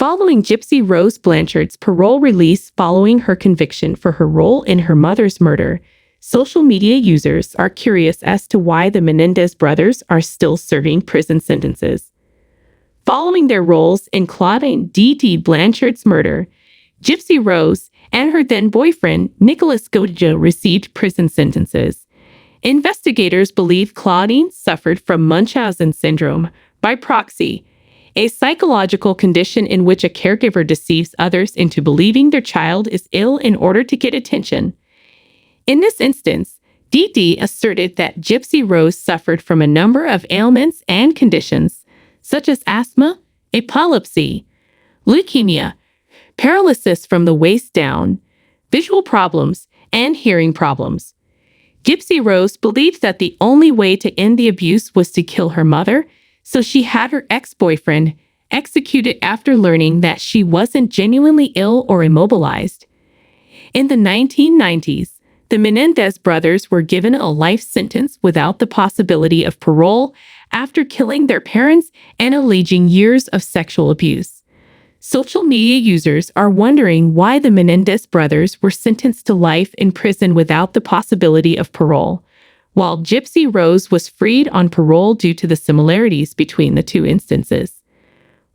Following Gypsy Rose Blanchard's parole release following her conviction for her role in her mother's murder, social media users are curious as to why the Menendez brothers are still serving prison sentences. Following their roles in Claude and D.D. Blanchard's murder, Gypsy Rose and her then-boyfriend, Nicholas Godjo, received prison sentences. Investigators believe Claudine suffered from Munchausen syndrome by proxy, a psychological condition in which a caregiver deceives others into believing their child is ill in order to get attention. In this instance, Dee asserted that Gypsy Rose suffered from a number of ailments and conditions, such as asthma, epilepsy, leukemia, paralysis from the waist down, visual problems, and hearing problems. Gypsy Rose believed that the only way to end the abuse was to kill her mother, so she had her ex-boyfriend executed after learning that she wasn't genuinely ill or immobilized. In the 1990s, the Menendez brothers were given a life sentence without the possibility of parole after killing their parents and alleging years of sexual abuse. Social media users are wondering why the Menendez brothers were sentenced to life in prison without the possibility of parole, while Gypsy Rose was freed on parole due to the similarities between the two instances.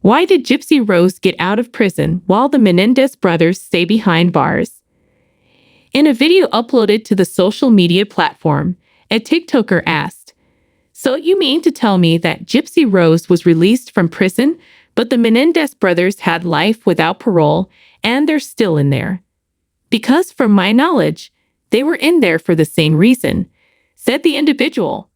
Why did Gypsy Rose get out of prison while the Menendez brothers stay behind bars? In a video uploaded to the social media platform, a TikToker asked, "So you mean to tell me that Gypsy Rose was released from prison, but the Menendez brothers had life without parole, and they're still in there?" "Because from my knowledge, they were in there for the same reason," said the individual.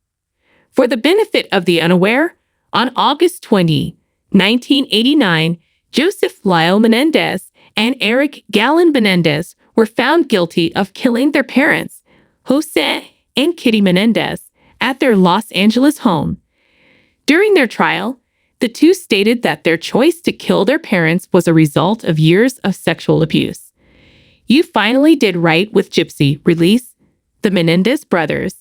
For the benefit of the unaware, on August 20, 1989, Joseph Lyle Menendez and Eric Gallon Menendez were found guilty of killing their parents, Jose and Kitty Menendez, at their Los Angeles home. During their trial, the two stated that their choice to kill their parents was a result of years of sexual abuse. "You finally did right with Gypsy, release the Menendez brothers,"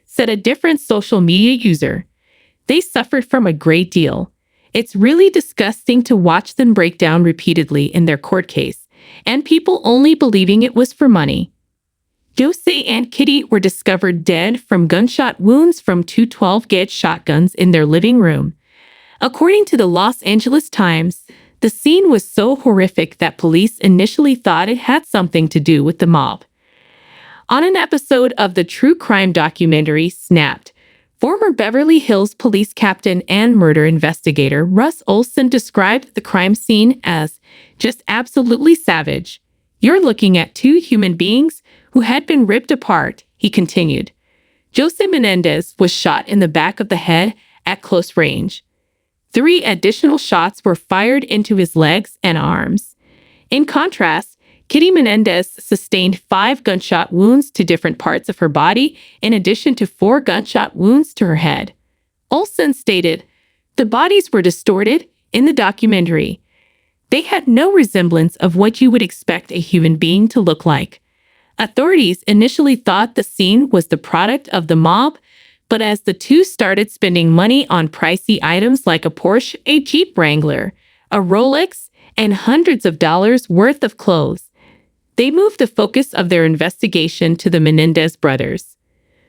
said a different social media user. "They suffered from a great deal. It's really disgusting to watch them break down repeatedly in their court case, and people only believing it was for money." Jose and Kitty were discovered dead from gunshot wounds from two 12-gauge shotguns in their living room. According to the Los Angeles Times, the scene was so horrific that police initially thought it had something to do with the mob. On an episode of the true crime documentary Snapped, former Beverly Hills police captain and murder investigator Russ Olson described the crime scene as just absolutely savage. "You're looking at two human beings who had been ripped apart," he continued. Jose Menendez was shot in the back of the head at close range. 3 additional shots were fired into his legs and arms. In contrast, Kitty Menendez sustained 5 gunshot wounds to different parts of her body, in addition to 4 gunshot wounds to her head. Olson stated, "The bodies were distorted in the documentary. They had no resemblance of what you would expect a human being to look like." Authorities initially thought the scene was the product of the mob, but as the two started spending money on pricey items like a Porsche, a Jeep Wrangler, a Rolex, and hundreds of dollars worth of clothes, they moved the focus of their investigation to the Menendez brothers.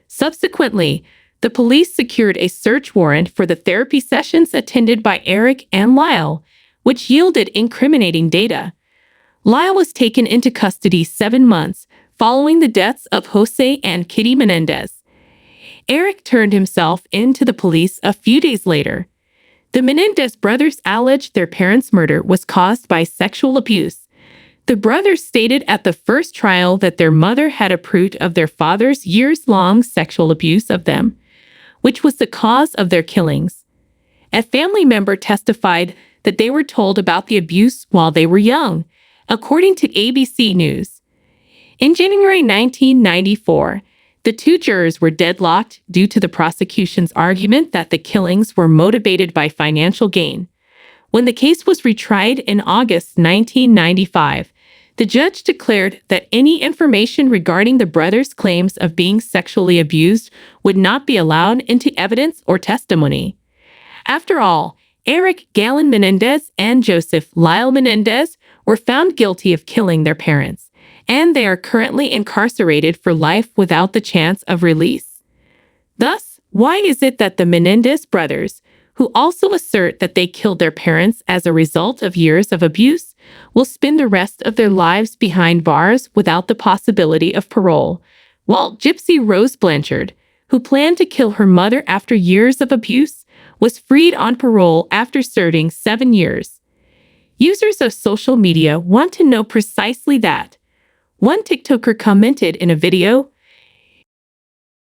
Subsequently, the police secured a search warrant for the therapy sessions attended by Eric and Lyle, which yielded incriminating data. Lyle was taken into custody 7 months following the deaths of Jose and Kitty Menendez. Eric turned himself in to the police a few days later. The Menendez brothers alleged their parents' murder was caused by sexual abuse. The brothers stated at the first trial that their mother had approved of their father's years-long sexual abuse of them, which was the cause of their killings. A family member testified that they were told about the abuse while they were young, according to ABC News. In January 1994, the 2 jurors were deadlocked due to the prosecution's argument that the killings were motivated by financial gain. When the case was retried in August 1995, the judge declared that any information regarding the brothers' claims of being sexually abused would not be allowed into evidence or testimony. After all, Eric Galen Menendez and Joseph Lyle Menendez were found guilty of killing their parents, and they are currently incarcerated for life without the chance of release. Thus, why is it that the Menendez brothers, who also assert that they killed their parents as a result of years of abuse, will spend the rest of their lives behind bars without the possibility of parole, while Gypsy Rose Blanchard, who planned to kill her mother after years of abuse, was freed on parole after serving 7 years? Users of social media want to know precisely that. One TikToker commented in a video,